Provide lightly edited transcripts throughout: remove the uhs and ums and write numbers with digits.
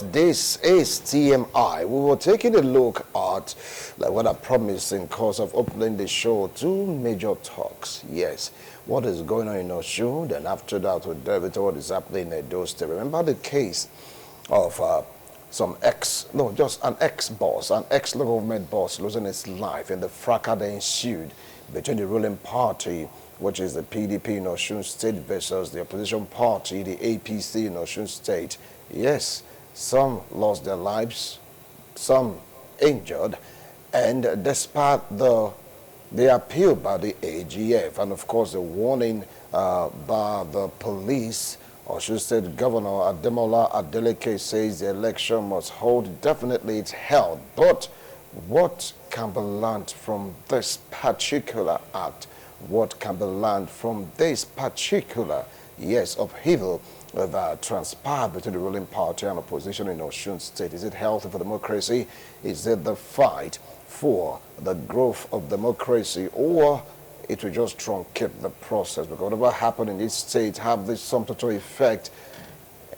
This is TMI. We were taking a look at like what I promised in course of opening the show, two major talks. Yes, what is going on in Osun, and after that we'll delve into what is happening in Edo State. Remember the case of just an ex-boss, an ex-local government boss losing his life in the fracas that ensued between the ruling party, which is the PDP in Osun State, versus the opposition party, the APC in Osun State. Yes, some lost their lives, some injured, and despite the appeal by the AGF and of course the warning by the police, Osun State Governor Ademola Adeleke says the election must hold. Definitely it's held, but what can be learned from this particular act? What can be learned from this particular, yes, upheaval that transpired between the ruling party and opposition in Osun State? Is it healthy for democracy? Is it the fight for the growth of democracy, or it will just truncate the process? Because whatever happened in this state have this some total effect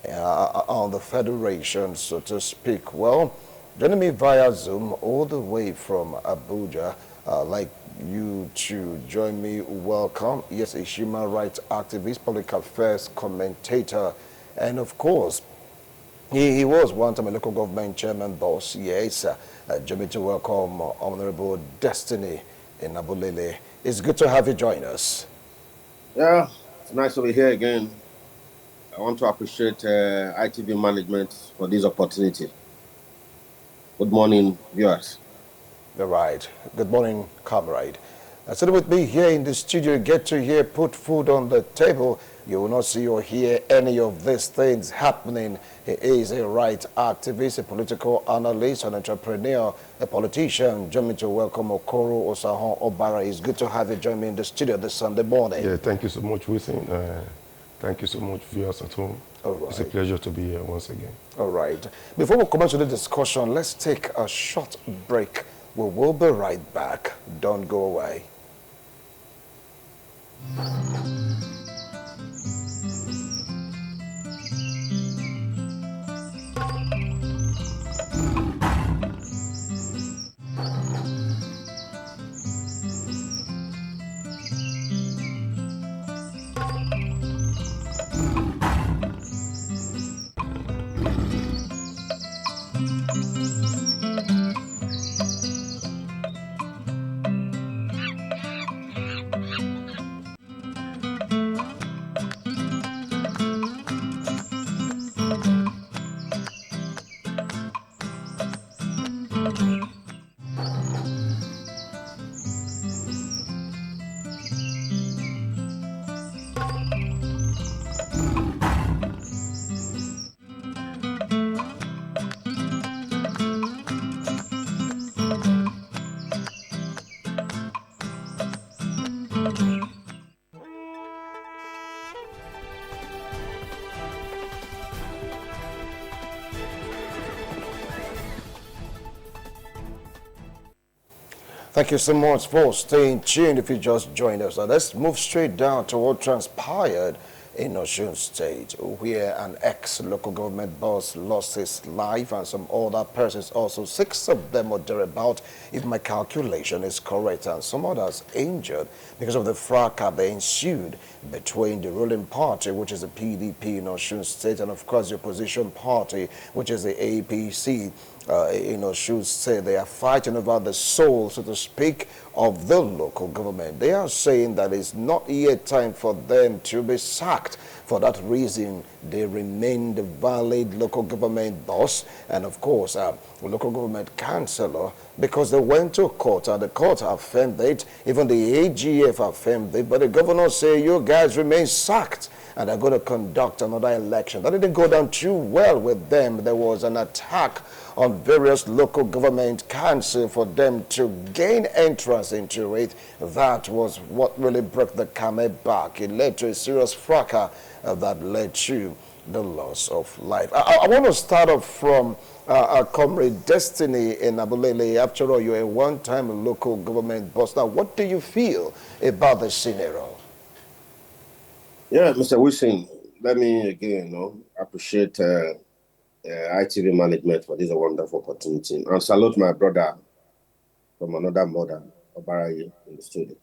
on the federation, so to speak. Well, joining me via Zoom all the way from Abuja, like you to join me, welcome. Yes, a human rights activist, public affairs commentator, and of course, he was one time a local government chairman boss. Yes, join me to welcome Honorable Destiny in Abulele. It's good to have you join us. Yeah, it's nice to be here again. I want to appreciate ITV management for this opportunity. Good morning, viewers. All right. Good morning, comrade. Sitting with me here in the studio, you get to hear put food on the table. You will not see or hear any of these things happening. He is a rights activist, a political analyst, an entrepreneur, a politician. Join me to welcome Okoro Osahon Obara. It's good to have you join me in the studio this Sunday morning. Yeah, thank you so much, Wilson. Thank you so much, viewers at home. All right. It's a pleasure to be here once again. All right. Before we commence with the discussion, let's take a short break. We will be right back. Don't go away. Thank you so much for staying tuned if you just joined us. Now let's move straight down to what transpired in Osun State, where an ex-local government boss lost his life and some other persons also, 6 of them or thereabout, if my calculation is correct, and some others injured because of the fracas that ensued between the ruling party, which is the PDP in Osun State, and of course the opposition party, which is the APC. Should say they are fighting over the soul, so to speak, of the local government. They are saying that it's not yet time for them to be sacked. For that reason, they remain the valid local government boss and, of course, local government councillor, because they went to court and the court affirmed it. Even the AGF affirmed it, but the governor say you guys remain sacked and they're going to conduct another election. That didn't go down too well with them. There was an attack on various local government council for them to gain entrance into it. That was what really broke the camel back. It led to a serious fracas that led to the loss of life. I want to start off from Comrade Destiny in Abulele. After all, you're a one-time local government boss. Now, what do you feel about the scenario? Yeah, Mr. Wilson, let me again appreciate ITV management for this wonderful opportunity. And salute my brother from another mother, Obaraye, in the studio.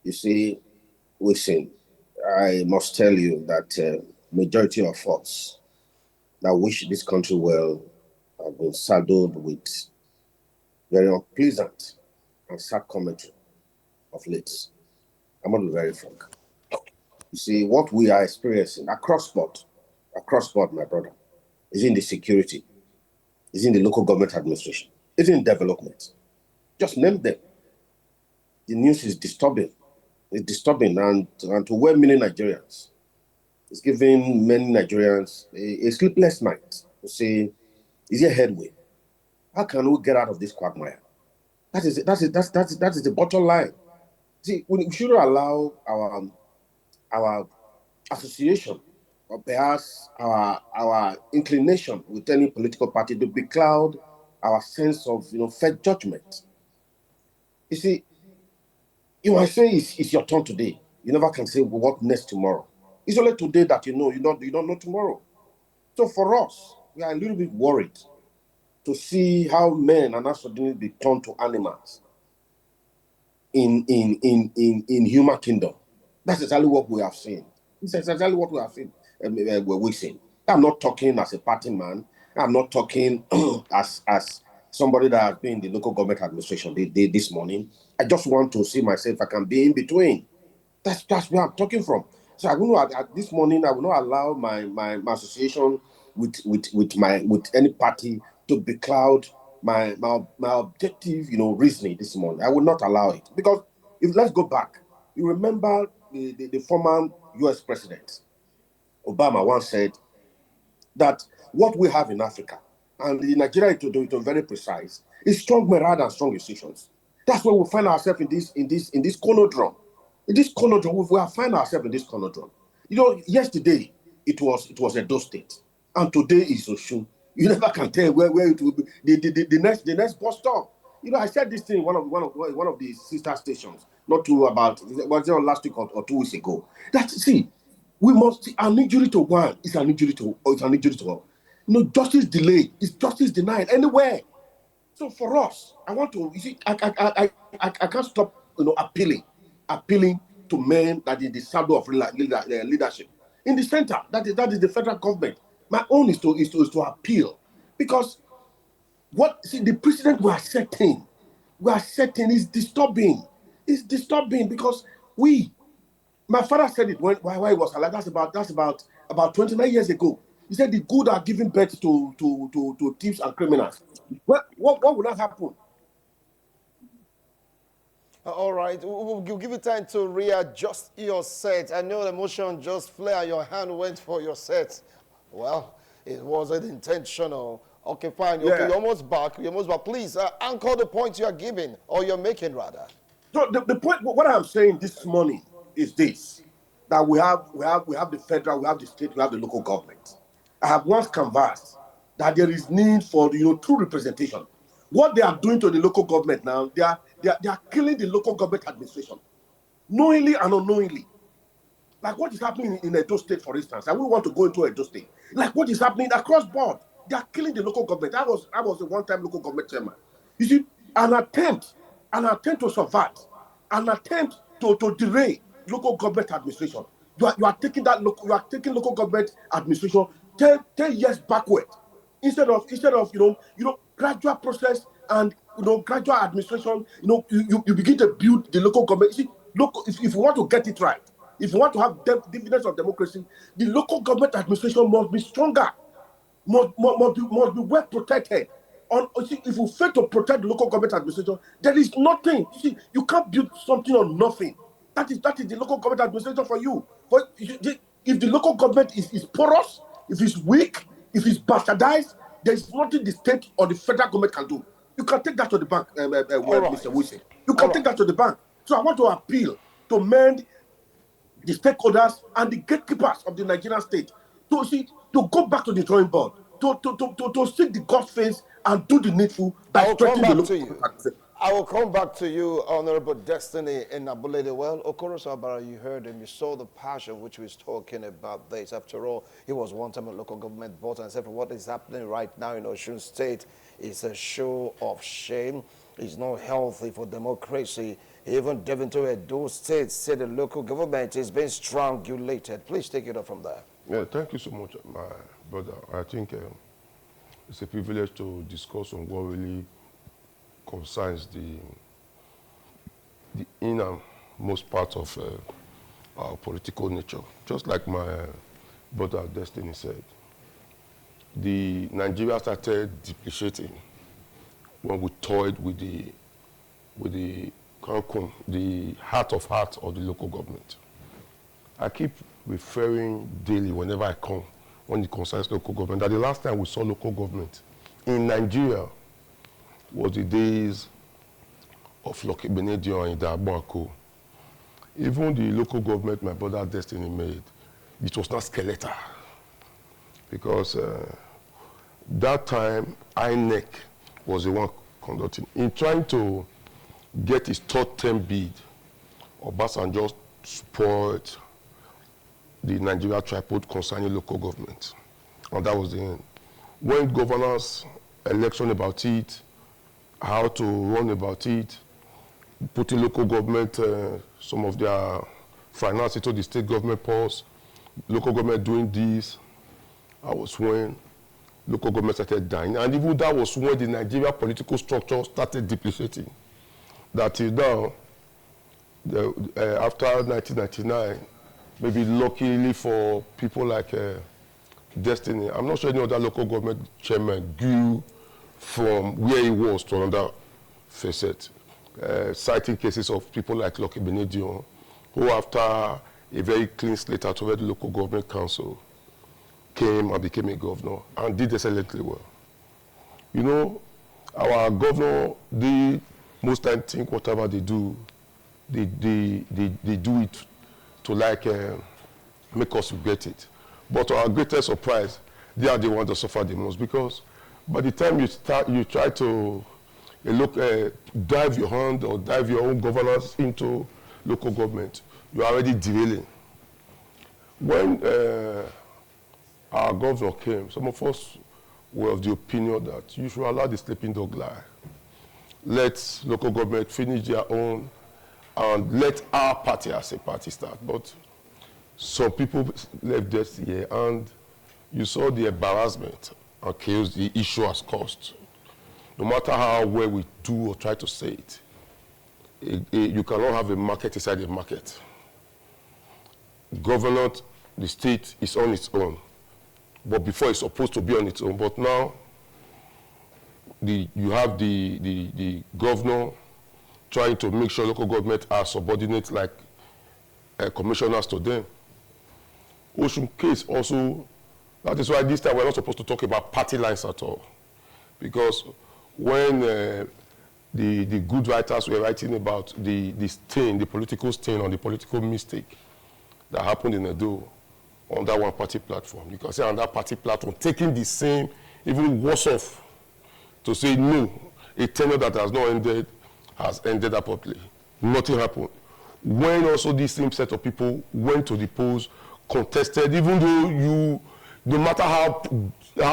You see, listen, I must tell you that majority of us that wish this country well have been saddled with very unpleasant and sad commentary of late. I'm going to be very frank. You see, what we are experiencing across board, my brother, is in the security, is in the local government administration, is in development. Just name them. The news is disturbing. It's disturbing, and to well-meaning Nigerians, it's giving many Nigerians a sleepless night to say, is there headway? How can we get out of this quagmire? That is the bottom line. See, we shouldn't allow our association or perhaps our inclination with any political party to becloud our sense of fair judgment. You see, you might say it's your turn today. You never can say what next tomorrow. It's only today that you don't know tomorrow. So for us, we are a little bit worried to see how men are now suddenly be turned to animals in human kingdom. That's exactly what we have seen. It's exactly what we have seen. We're seeing. I'm not talking as a party man. I'm not talking as somebody that has been in the local government administration this morning. I just want to see myself. I can be in between. That's where I'm talking from. So I will not, this morning I will not allow my association with any party to becloud my objective, reasoning this morning. I will not allow it, because let's go back. You remember the former U.S. president Obama once said that what we have in Africa, and in Nigeria to do it very precise, is strong morale and strong institutions. That's where we find ourselves in this conundrum. In this conundrum, we find ourselves in this conundrum. Yesterday it was Edo State, and today is Osun. You never can tell where it will be. The next bus stop. I said this thing one of the sister stations not too about was it last week or 2 weeks ago. We must an injury to one is an injury to all. Justice delayed is justice denied anywhere. So for us, I want to I can't stop appealing to men that is the shadow of leadership in the center. That is the federal government. My own is to appeal, because the precedent we are setting is disturbing. It's disturbing because my father said it while he was alive. That's about 29 years ago. He said the good are giving birth to thieves and criminals. What would not happen? All right, we'll give you time to readjust your set. I know the emotion just flared, your hand went for your set. Well, it wasn't intentional. Okay, fine. Yeah. Okay, you're almost back. Please anchor the point you are giving, or you're making rather. So the point, what I'm saying this morning is this: that we have the federal, we have the state, we have the local government. I have once canvassed that there is need for true representation. What they are doing to the local government now, they are killing the local government administration, knowingly and unknowingly. Like what is happening in Edo State, for instance. I wouldn't want to go into Edo State. Like what is happening across board. They are killing the local government. I was a one-time local government chairman. You see, an attempt to subvert, an attempt to derail local government administration. You are taking local government administration 10 years backward, instead of gradual process and gradual administration. You begin to build the local government. You see, if you want to get it right, if you want to have dividends of democracy, the local government administration must be stronger, must be well protected. If you fail to protect the local government administration, there is nothing. You see, you can't build something on nothing. That is the local government administration for you. But if the local government is porous, if it's weak, if it's bastardized, there is nothing the state or the federal government can do. You can take that to the bank, Mr. Wilson. You can take that to the bank. So I want to appeal to mend the stakeholders and the gatekeepers of the Nigerian state to go back to the drawing board, to seek the God's face and do the needful by I'll come strengthening the back to local you. government. I will come back to you, Honorable Destiny in Abulede. Well, Okoro Sabara, you heard him, you saw the passion which he was talking about this. After all, he was one time a local government board, and said what is happening right now in Osun State is a show of shame. It's not healthy for democracy. He even delved into Edo State, said the local government is being strangulated. Please take it up from there. Yeah, thank you so much, my brother. I think it's a privilege to discuss on what really concerns the innermost part of our political nature. Just like my brother Destiny said, the Nigeria started depreciating when we toyed with the heart of heart of the local government. I keep referring daily whenever I come when it concerns local government that the last time we saw local government in Nigeria was the days of Lucky Benedion and Idabako. Even the local government my brother Destiny made, it was not skeletal. Because that time, INEC was the one conducting. In trying to get his third term bid, Obasanjo spoiled the Nigeria tripod concerning local government. And that was the end. When governors election about it, how to run about it, putting local government, some of their finance into the state government purse, local government doing this, that was when local government started dying. And even that was when the Nigeria political structure started depreciating. That is now, after 1999, maybe luckily for people like Destiny, I'm not sure any other local government chairman grew from where he was to another facet, citing cases of people like Lucky Benedion, who after a very clean slate at the local government council came and became a governor and did excellently well. You know, our governor, they most time think whatever they do, they do it to like make us regret it. But our greatest surprise, they are the ones that suffer the most, because by the time you try to dive your hand or dive your own governance into local government, you are already derailing. When our governor came, some of us were of the opinion that you should allow the sleeping dog lie. Let local government finish their own and let our party as a party start. But some people left this year, and you saw the embarrassment and chaos the issue has caused. No matter how well we do or try to say it, you cannot have a market inside a market. Government, the state is on its own, but before it's supposed to be on its own. But now, you have the governor trying to make sure local government are subordinate like commissioners to them. Osun case also, that is why this time we're not supposed to talk about party lines at all. Because when the good writers were writing about the stain, the political stain on the political mistake that happened in Edo on that one party platform, you can say on that party platform, taking the same, even worse off, to say no, a tenure that has not ended has ended abruptly. Nothing happened. When also this same set of people went to the polls, contested, even though no matter how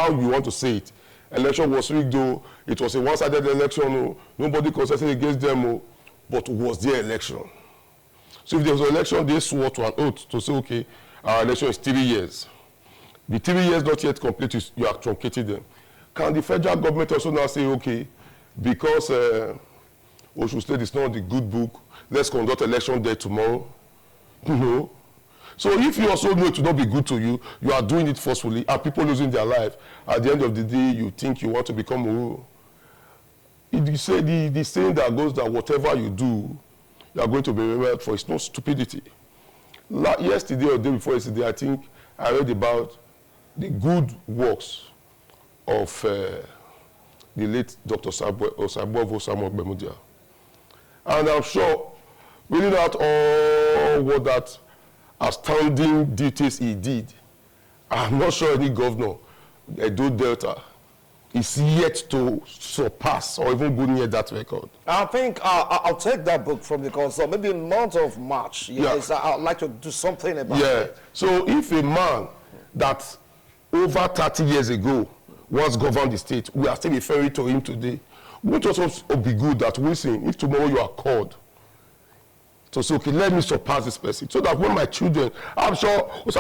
you want to say it, election was rigged, though it was a one-sided election, nobody contested against them, but was their election. So if there was an election, they swore to an oath to say, okay, our election is 3 years. The 3 years not yet complete, you are truncating them. Can the federal government also now say, okay, because Osun State is not the good book, let's conduct election there tomorrow? No. So if you also know it will not be good to you, you are doing it forcefully, and people losing their life. At the end of the day, you think you want to become a the saying that goes that whatever you do, you are going to be remembered for. It's not stupidity. Yesterday or the day before yesterday, I think I read about the good works of the late Dr. Osabuovo Samuel Bemudia. And I'm sure, reading out all what that astounding duties he did, I'm not sure any governor, Edo Delta, is yet to surpass or even go near that record. I think I'll take that book from the console. Maybe in the month of March. Yes, yeah. I'd like to do something about it. So if a man that over 30 years ago once governed the state, we are still referring to him today, won't also be good that Wilson, if tomorrow you are called to say, okay, let me surpass this person, so that when my children, I'm sure the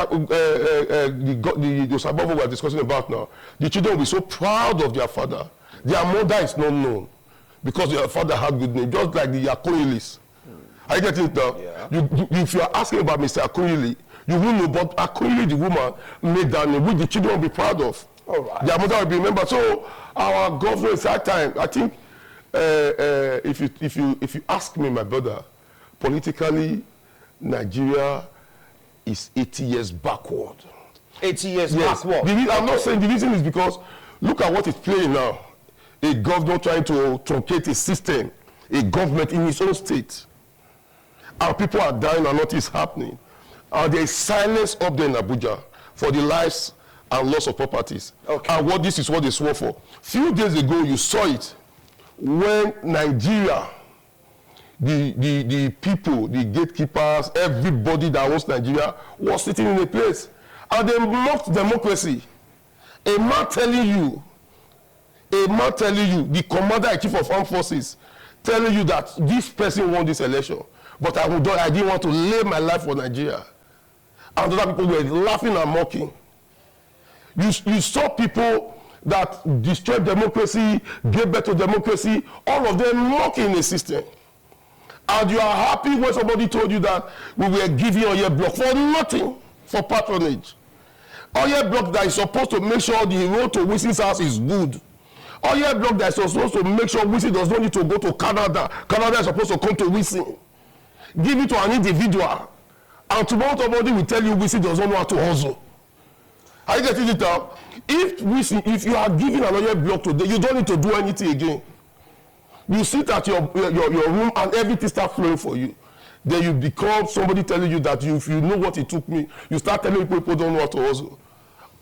Osabova we are discussing about now, the children will be so proud of their father. Their mother is not known because their father had good name, just like the Akoyilis. I get it now. Yeah. If you are asking about Mr. Akoyili, you will know, but Akoyili, the woman, made that name, which the children will be proud of. All right. Their mother will be remembered. So our governor at that time, I think, if you ask me, my brother, politically, Nigeria is 80 years backward. 80 years backward? I'm not saying the reason is because look at what it's playing now. A governor trying to truncate a system, a government in his own state. And people are dying and nothing is happening. There is silence up there in Abuja for the lives and loss of properties. Okay. And this is what they swore for. Few days ago, you saw it when Nigeria, the people, the gatekeepers, everybody that owns Nigeria was sitting in a place. And they mocked democracy. A man telling you, the commander-in-chief of armed forces, telling you that this person won this election, but I didn't want to lay my life for Nigeria. And other people were laughing and mocking. You saw people that destroyed democracy, gave birth to democracy, all of them mocking the system. And you are happy when somebody told you that we were giving Oye Block for nothing, for patronage. Oye Block that is supposed to make sure the road to Wilson's house is good. Oye Block that is supposed to make sure Wilson does not need to go to Canada. Canada is supposed to come to Wilson. Give it to an individual. And tomorrow somebody will tell you Wilson does not know how to hustle. Are you getting it out? If you are giving an Oye Block today, you don't need to do anything again. You sit at your room and everything starts flowing for you. Then you become somebody telling you that if you know what it took me, you start telling people don't know how to hustle.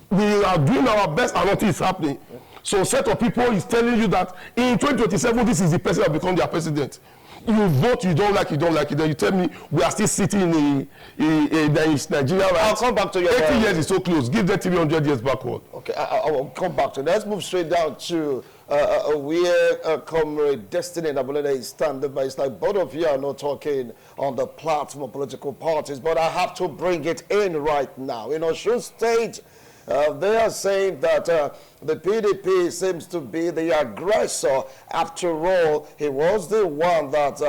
We are doing our best and nothing is happening. So a set of people is telling you that in 2027, this is the person that will become their president. You vote, you don't like it, then you tell me we are still sitting in Nigeria. Right? I'll come back to your 80 years is so close. Give them 300 years backward. Okay, I will come back to it. Let's move straight down to where Comrade Destiny and Abuleda is standing by. It's like both of you are not talking on the platform of political parties, but I have to bring it in right now. In Osun State, they are saying that the PDP seems to be the aggressor. After all, he was the one that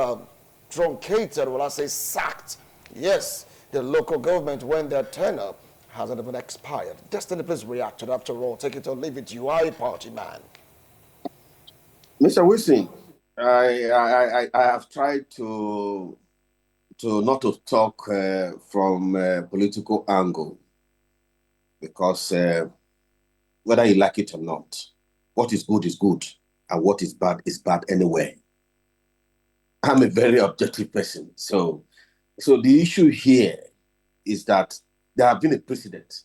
truncated, well, I say sacked, yes, the local government when their tenure hasn't even expired. Destiny, please react to it. After all, take it or leave it. You are a party man. Mr. Wilson, I have tried to not to talk from a political angle, because whether you like it or not, what is good, and what is bad anyway. I'm a very objective person. So the issue here is that there have been a precedent.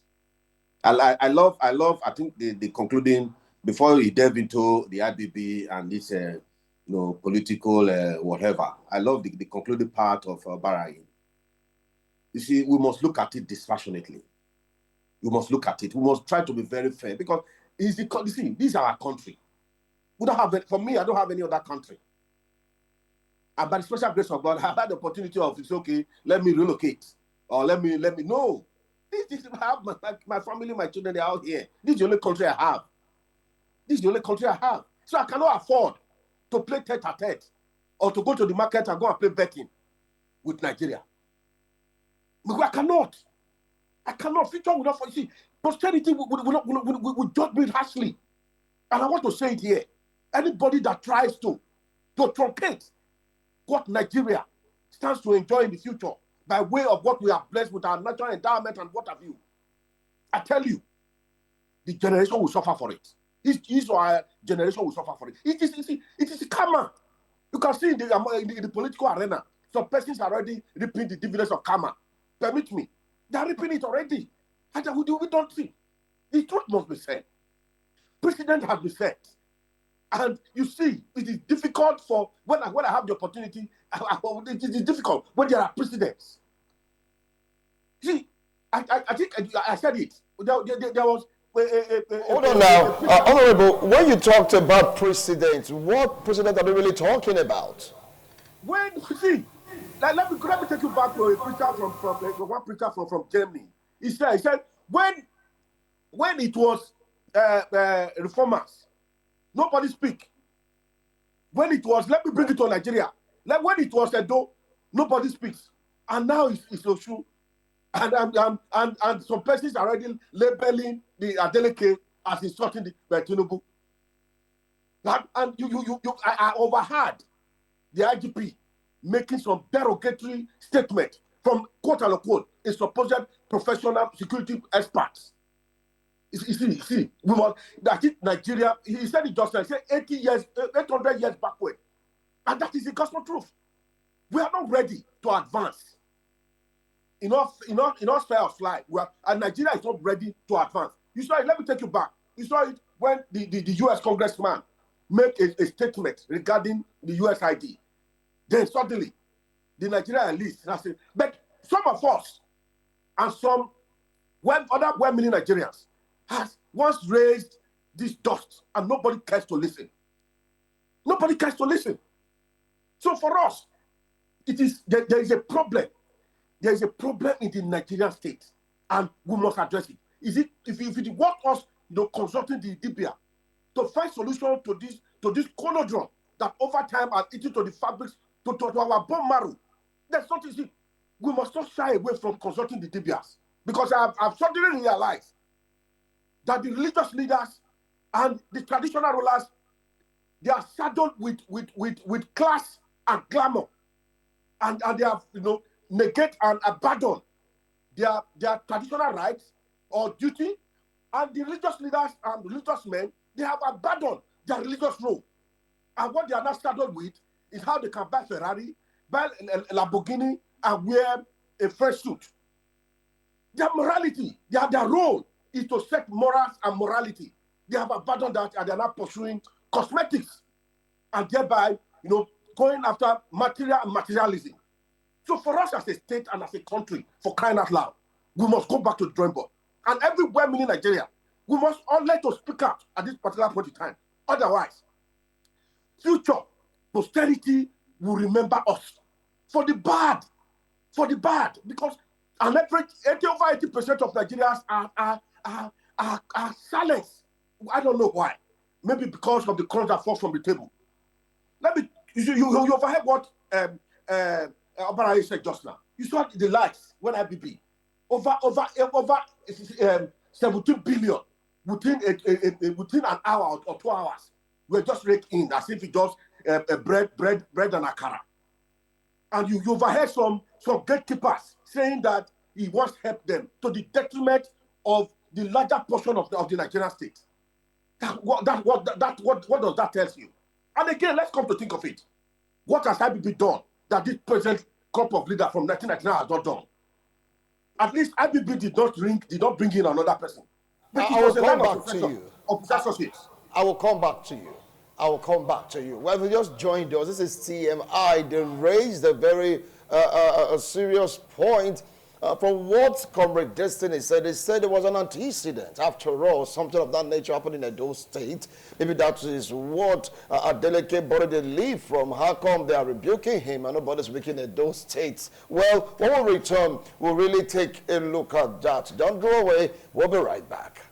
I love, I think the concluding, before you delve into the IBB and this, political whatever, I love the concluding part of Barayi. You see, we must look at it dispassionately. We must look at it. We must try to be very fair, because this is our country. We don't have, for me, I don't have any other country. And by the special grace of God, I have had the opportunity of, it's okay, let me relocate. Or let me, no. This I have my family, my children, they're out here. This is the only country I have. So I cannot afford to play tete-a-tete or to go to the market and go and play betting with Nigeria. Because I cannot. Future will not, see, posterity will judge me harshly. And I want to say it here. Anybody that tries to truncate what Nigeria stands to enjoy in the future by way of what we are blessed with, our natural endowment and what have you, I tell you, the generation will suffer for it. His or our generation will suffer for it. It is karma. You can see in the political arena, some persons are already reaping the dividends of karma. Permit me. They are reaping it already. And we don't see. The truth must be said. Precedent has been set. And you see, it is difficult for, when I have the opportunity, it is difficult when there are precedents. See, I think I said it. There was... Hold on now. Honorable, when you talked about precedents, what precedent are we really talking about? When, see, let me take you back to a preacher one preacher from Germany. He said when it was reformers, nobody speak. When it was, let me bring it to Nigeria. When it was Edo, nobody speaks. And now it's Osun. And some persons are already labeling the LGA as insulting the Tinubu. And I overheard the IGP making some derogatory statement from quote unquote a supposed professional security experts. You see, we must, I think Nigeria, he said it just like, he said 800 years backward. And that is the gospel truth. We are not ready to advance. In our sphere of life, and Nigeria is not ready to advance. You saw it, let me take you back. You saw it when the US congressman made a statement regarding the US ID. Then suddenly, the Nigerian elite, but some of us, and some other well-meaning Nigerians, has once raised this dust, and nobody cares to listen. Nobody cares to listen. So for us, there is a problem. There is a problem in the Nigerian state, and we must address it. If it want us, consulting the DBA to find solution to this conundrum that over time has eaten to the fabrics, to our bone marrow, that's not easy. We must not shy away from consulting the DBAs, because I've suddenly realized that the religious leaders and the traditional rulers, they are saddled with class and glamour, and they have negate and abandon their traditional rights or duty, and the religious leaders and religious men, they have abandoned their religious role. And what they are now saddled with is how they can buy Ferrari, buy a Lamborghini, and wear a fresh suit. Their morality, their role is to set morals and morality. They have abandoned that, and they are now pursuing cosmetics, and thereby, going after material and materialism. So for us as a state and as a country, for crying out loud, we must go back to the drawing board. And everywhere in Nigeria, we must all let us speak out at this particular point in time. Otherwise, future posterity will remember us for the bad, because an average 80% of Nigerians are silenced. I don't know why. Maybe because of the crumbs that fall from the table. You overheard what Obara said just now. You saw the lights when IBB over 17 billion within an hour or 2 hours. We're just raked in as if it just bread and akara. And you overheard some gatekeepers saying that he wants to help them to the detriment of the larger portion of the Nigerian state. What does that tell you? And again, let's come to think of it. What has IBB done that this present crop of leader from 1999 has not done? At least IBB did not bring in another person. I will come back to you. I will come back to you. Well, we just joined us. This is TMI. They raised a very serious point. From what Comrade Destiny said, they said there was an antecedent. After all, something of that nature happened in Edo State. Maybe that is what Adeleke borrowed the leave from. How come they are rebuking him and nobody's speaking Edo State? Well, when we return, we'll really take a look at that. Don't go away. We'll be right back.